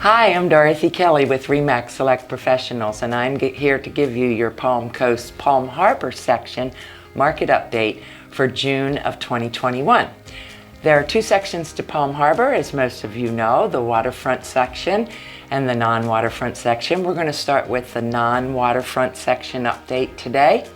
Hi, I'm Dorothy Kelly with RE/MAX Select Professionals, and I'm here to give you your Palm Coast Palm Harbor section market update for June of 2021. There are two sections to Palm Harbor, as most of you know, the waterfront section and the non-waterfront section. We're going to start with the non-waterfront section update today.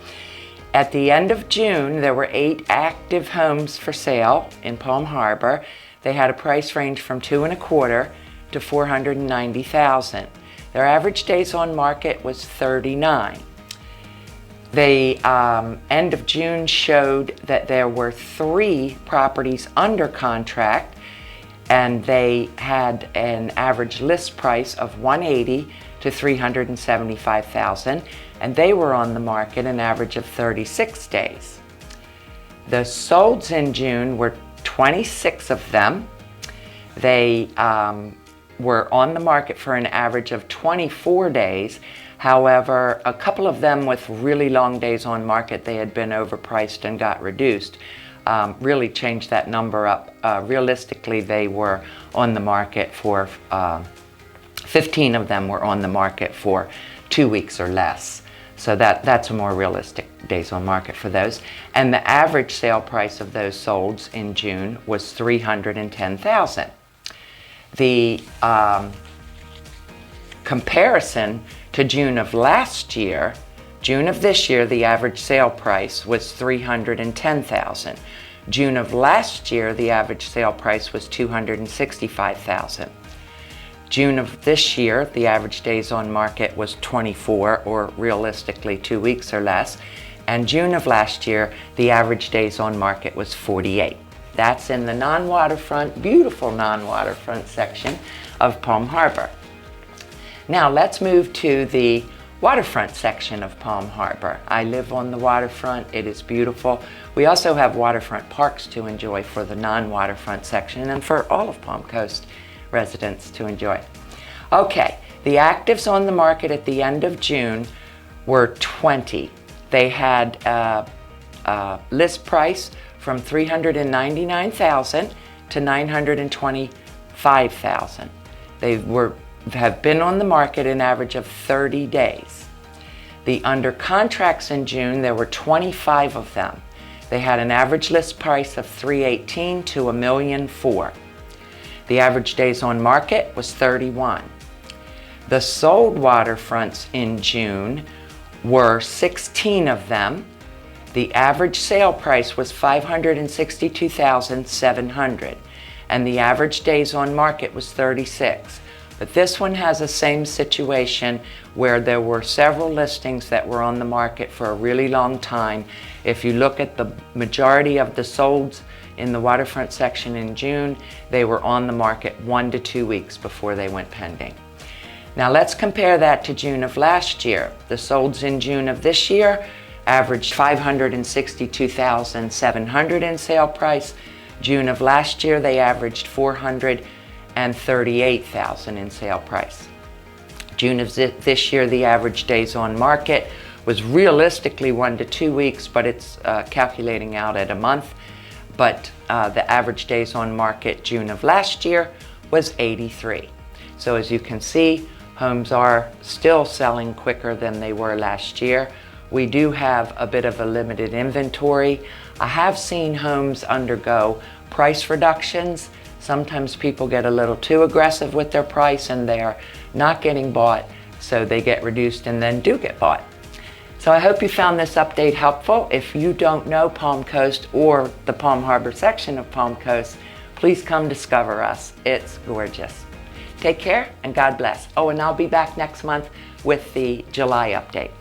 At the end of June, there were 8 active homes for sale in Palm Harbor. They had a price range from $2.25 to $490,000. Their average days on market was 39. The end of June showed that there were 3 properties under contract, and they had an average list price of $180,000 to $375,000, and they were on the market an average of 36 days. The solds in June were 26 of them. They were on the market for an average of 24 days. However, a couple of them with really long days on market, they had been overpriced and got reduced, really changed that number up. Realistically, they were on the market for, 15 of them were on the market for 2 weeks or less. So that's a more realistic days on market for those. And the average sale price of those solds in June was $310,000. The comparison to June of last year, June of this year, the average sale price was $310,000. June of last year, the average sale price was $265,000. June of this year, the average days on market was 24, or realistically 2 weeks or less. And June of last year, the average days on market was 48. That's in the non-waterfront, beautiful non-waterfront section of Palm Harbor. Now let's move to the waterfront section of Palm Harbor. I live on the waterfront. It is beautiful. We also have waterfront parks to enjoy for the non-waterfront section and for all of Palm Coast residents to enjoy. Okay, the actives on the market at the end of June were 20. They had a list price from $399,000 to $925,000. They have been on the market an average of 30 days. The under contracts in June, there were 25 of them. They had an average list price of $318,000 to $1,004,000. The average days on market was 31. The sold waterfronts in June were 16 of them. The average sale price was $562,700, and the average days on market was 36. But this one has the same situation where there were several listings that were on the market for a really long time. If you look at the majority of the solds in the waterfront section in June, they were on the market 1 to 2 weeks before they went pending. Now let's compare that to June of last year. The solds in June of this year averaged $562,700 in sale price. June of last year, they averaged $438,000 in sale price. June of this year, the average days on market was realistically 1 to 2 weeks, but it's calculating out at a month. But the average days on market June of last year was 83. So as you can see, homes are still selling quicker than they were last year. We do have a bit of a limited inventory. I have seen homes undergo price reductions. Sometimes people get a little too aggressive with their price and they're not getting bought, so they get reduced and then do get bought. So I hope you found this update helpful. If you don't know Palm Coast or the Palm Harbor section of Palm Coast, please come discover us. It's gorgeous. Take care and God bless. Oh, and I'll be back next month with the July update.